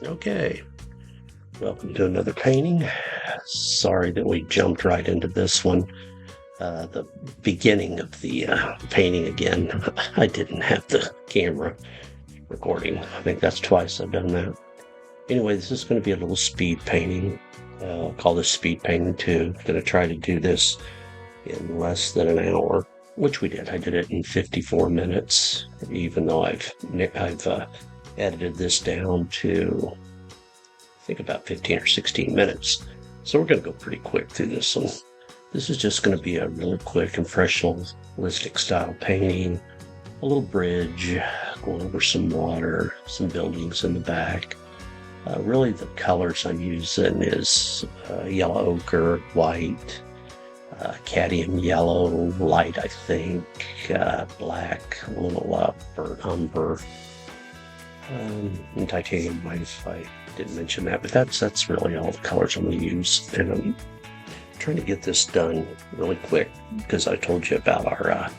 Okay, welcome to another painting. Sorry that we jumped right into this one. The beginning of the painting again. I didn't have the camera recording. I think that's twice I've done that. Anyway, this is going to be a little speed painting. I'll call this speed painting 2. I'm going to try to do this in less than an hour, which we did. I did it in 54 minutes, even though I've edited this down to I think about 15 or 16 minutes. So we're going to go pretty quick through this one. This is just going to be a really quick impressionistic style painting, a little bridge, going over some water, some buildings in the back. Really the colors I'm using is yellow ochre, white, cadmium yellow, light I think, black, a little burnt umber, and titanium white if I didn't mention that, but that's really all the colors I'm going to use. And I'm trying to get this done really quick because I told you about our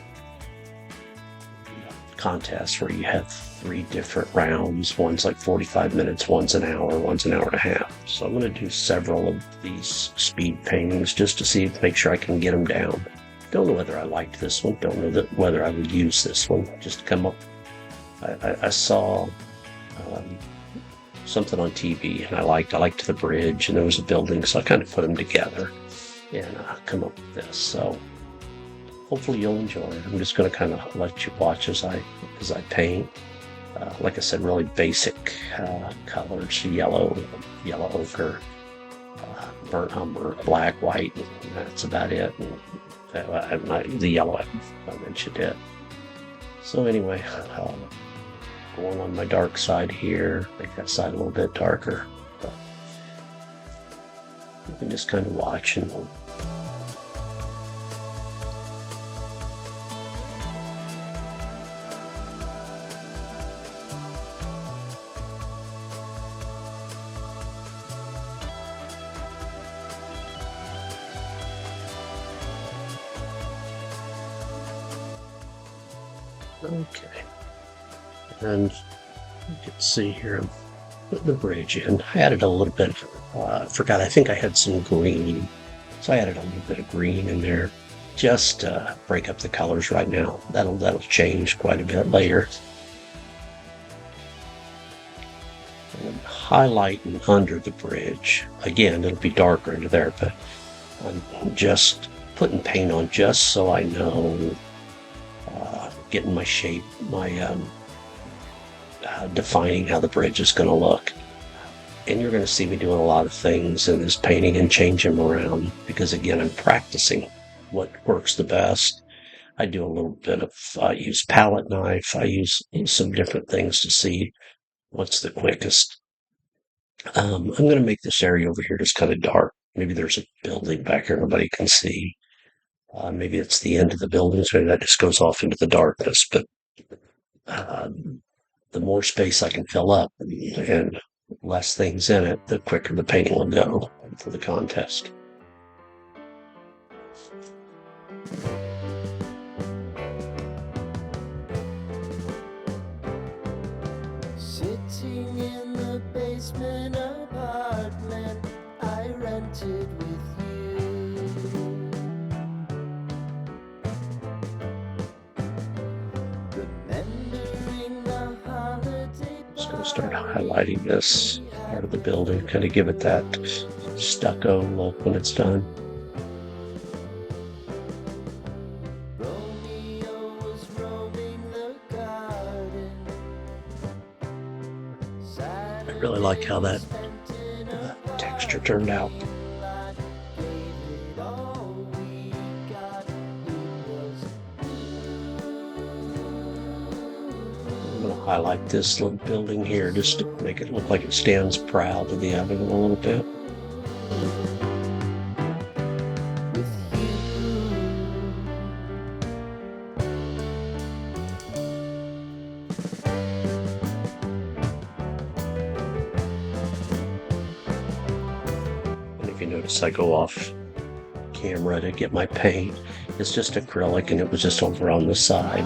contest where you have 3 different rounds. One's like 45 minutes, one's an hour, one's an hour and a half. So I'm going to do several of these speed paintings just to make sure I can get them down. Don't know whether I liked this one. Don't know whether I would use this one. Just to come up. I saw something on TV and I liked the bridge and there was a building, so I kind of put them together and come up with this. So hopefully you'll enjoy it. I'm just going to kind of let you watch as I paint. Like I said, really basic colors: yellow ochre, burnt umber, black, white. And that's about it. And the yellow, I mentioned it. So anyway. Going on my dark side here, make that side a little bit darker. But you can just kind of watch and okay. And you can see here, I'm putting the bridge in. I added a little bit, forgot, I think I had some green. So I added a little bit of green in there, just to break up the colors right now. That'll change quite a bit later. And highlighting under the bridge. Again, it'll be darker into there, but I'm just putting paint on just so I know, getting my shape, defining how the bridge is going to look. And you're going to see me doing a lot of things in this painting and changing them around because, again, I'm practicing what works the best. I do a little bit of, I use palette knife, I use some different things to see what's the quickest. I'm going to make this area over here just kind of dark. Maybe there's a building back here nobody can see. Maybe it's the end of the building, so that just goes off into the darkness. But the more space I can fill up and less things in it, the quicker the painting will go for the contest. Sitting in the basement apartment I rented with you. Remembering the holiday. Just going to start highlighting this part of the building, kind of give it that stucco look when it's done. Romeo was roaming the garden. I really like how that texture turned out. I'm going to highlight this little building here just to make it look like it stands proud to the oven a little bit. And if you notice, I go off camera to get my paint. It's just acrylic and it was just over on the side.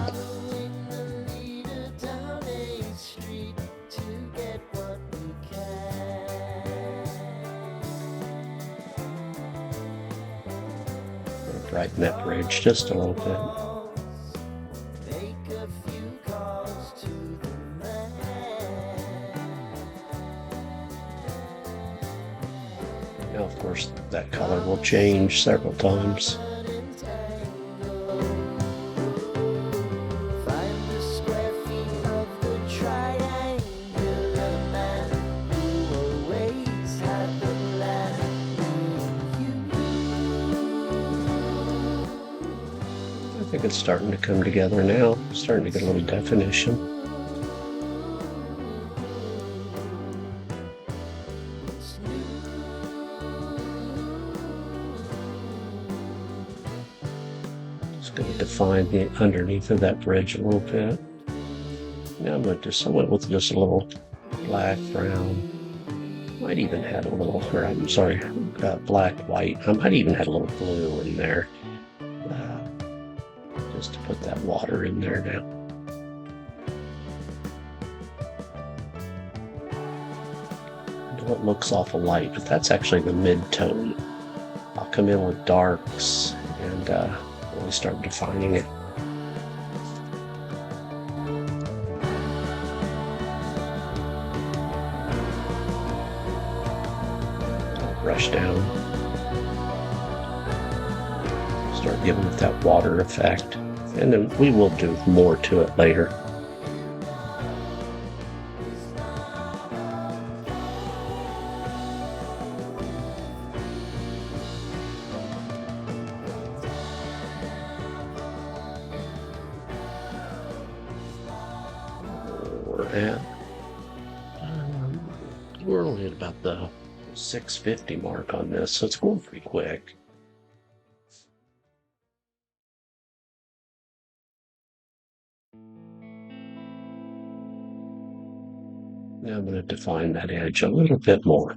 lighten that bridge just a little bit. Make a few calls to the man. Now, of course, that color will change several times. Find the square feet of the triangular man who always had the plan. I think it's starting to come together now, starting to get a little definition. Just going to define the underneath of that bridge a little bit. Now I'm going to just, I went with just a little black, brown. Might even had a little, or I'm sorry, black, white. I might even had a little blue in there. Just to put that water in there now. I know it looks awful light, but that's actually the mid-tone. I'll come in with darks and really start defining it. I'll brush down. Start giving it that water effect. And then we will do more to it later. We're only at about the 650 mark on this, so it's going pretty quick. Now I'm going to define that edge a little bit more.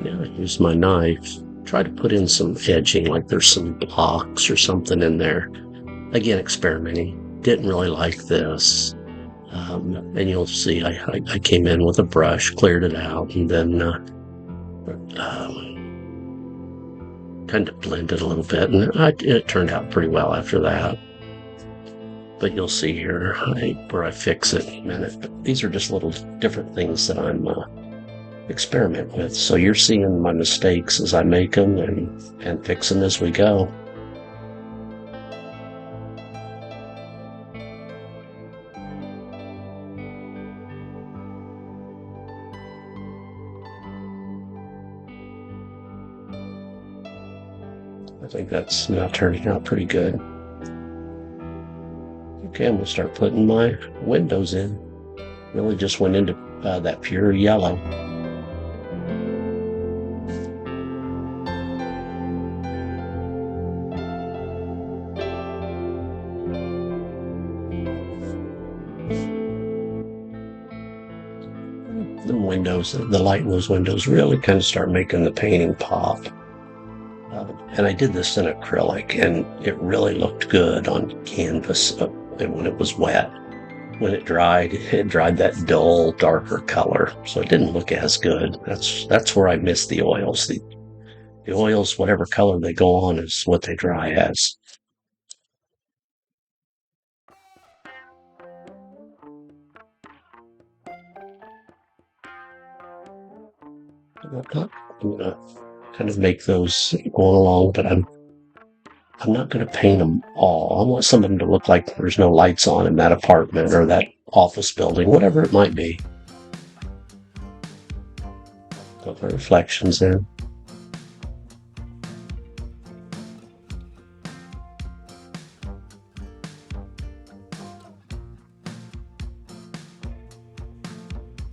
Now I use my knife. Try to put in some edging, like there's some blocks or something in there. Again, experimenting. Didn't really like this. And you'll see I came in with a brush, cleared it out, and then kind of blended a little bit. And it turned out pretty well after that. But you'll see here where I fix it in a minute. But these are just little different things that I'm experiment with. So you're seeing my mistakes as I make them and fix them as we go. I think that's now turning out pretty good. Okay, I'm going to start putting my windows in. Really just went into that pure yellow. The windows, the light in those windows really kind of start making the painting pop. And I did this in acrylic, and it really looked good on canvas when it was wet. When it dried that dull, darker color, so it didn't look as good. That's where I miss the oils. The oils, whatever color they go on, is what they dry as. I'm gonna kind of make those going along, but I'm not going to paint them all. I want some of them to look like there's no lights on in that apartment or that office building, whatever it might be. Put my reflections in.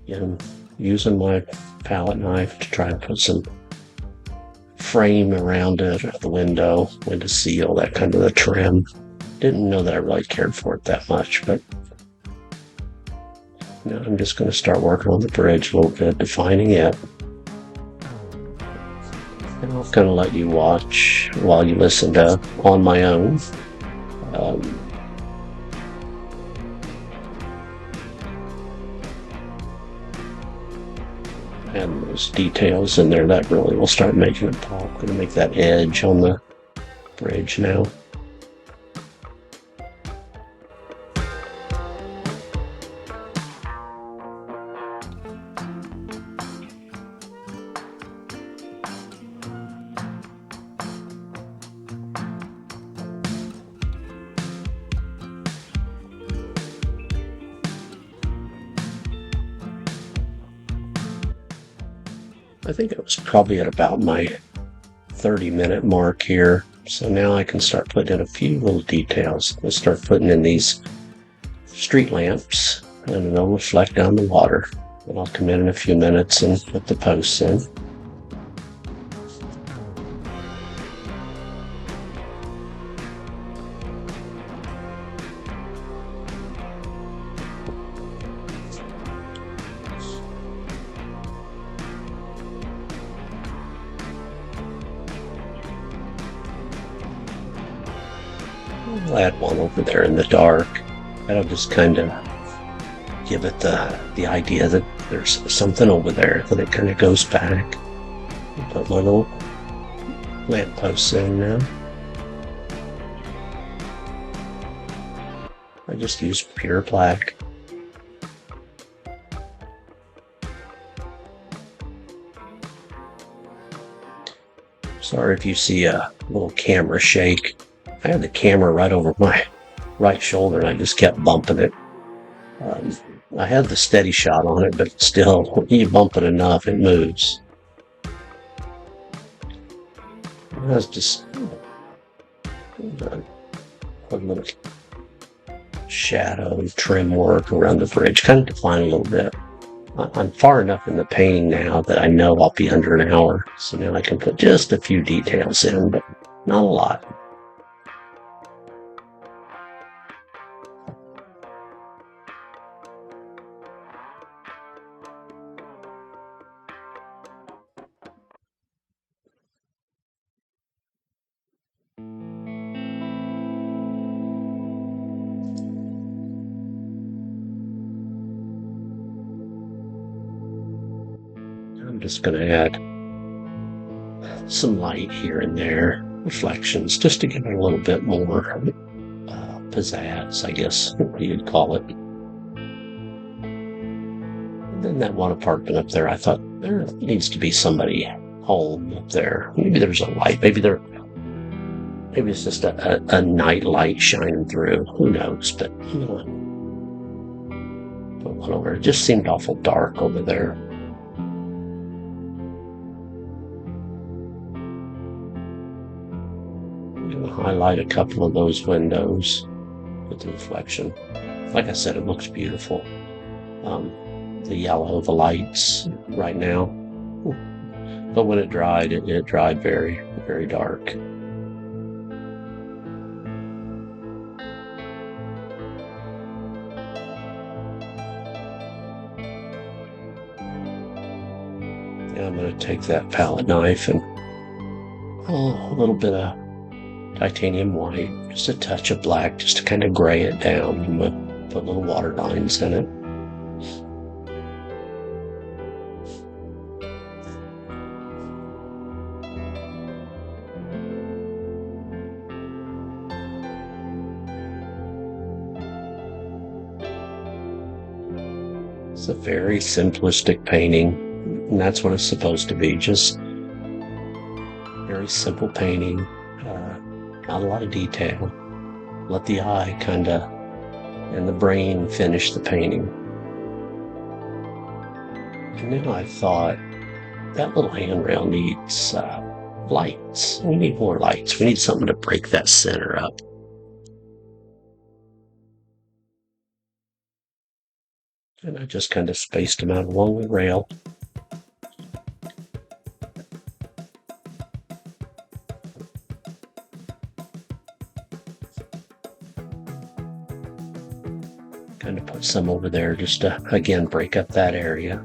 Again, using my palette knife to try and put some frame around it, the window seal, that kind of the trim. Didn't know that I really cared for it that much, but Now I'm just going to start working on the bridge a little bit, defining it. And I'll kind of let you watch while you listen to On My Own. And those details in there that really will start making it pop. I'm going to make that edge on the bridge now. I think it was probably at about my 30-minute mark here. So now I can start putting in a few little details. Let's start putting in these street lamps, and they'll reflect down the water. And I'll come in a few minutes and put the posts in. I'll add one over there in the dark. That'll just kind of give it the idea that there's something over there, that it kind of goes back. Put my little lamp posts in now. I just use pure black. Sorry if you see a little camera shake. I had the camera right over my right shoulder and I just kept bumping it. I had the steady shot on it, but still, when you bump it enough, it moves. That's just a little shadow trim work around the bridge, kind of define a little bit. I'm far enough in the painting now that I know I'll be under an hour, so now I can put just a few details in, but not a lot. I'm just going to add some light here and there, reflections, just to give it a little bit more pizzazz, I guess you'd call it. And then that one apartment up there, I thought there needs to be somebody home up there. Maybe there's a light. Maybe it's just a night light shining through. Who knows? But you know, put one over. It just seemed awful dark over there. Highlight a couple of those windows with the reflection. Like I said, it looks beautiful. The yellow, the lights right now. But when it dried, it dried very, very dark. Now I'm going to take that palette knife and a little bit of titanium white, just a touch of black, just to kind of gray it down, and put little water lines in it. It's a very simplistic painting, and that's what it's supposed to be, just very simple painting. Not a lot of detail. Let the eye and the brain finish the painting. And then I thought, that little handrail needs lights. We need more lights. We need something to break that center up. And I just kind of spaced them out along the rail. Kind of put some over there just to, again, break up that area.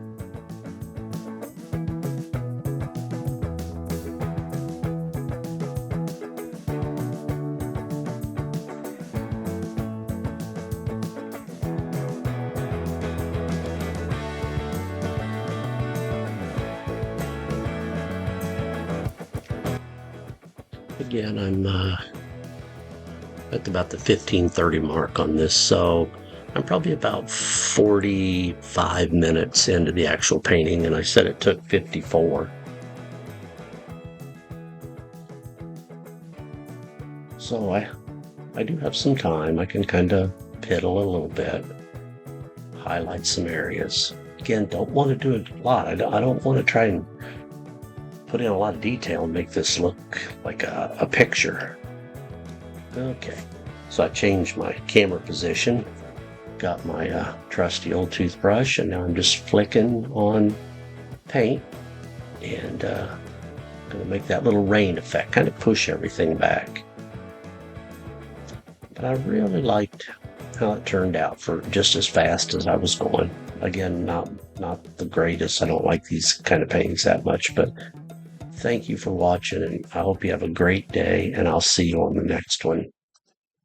Again, I'm at about the 15:30 mark on this, so I'm probably about 45 minutes into the actual painting, and I said it took 54. So I do have some time. I can kind of piddle a little bit, highlight some areas. Again, don't want to do a lot. I don't want to try and put in a lot of detail and make this look like a picture. Okay, so I changed my camera position, got my trusty old toothbrush, and now I'm just flicking on paint and going to make that little rain effect, kind of push everything back. But I really liked how it turned out for just as fast as I was going. Again, not the greatest. I don't like these kind of paintings that much, but thank you for watching, and I hope you have a great day, and I'll see you on the next one.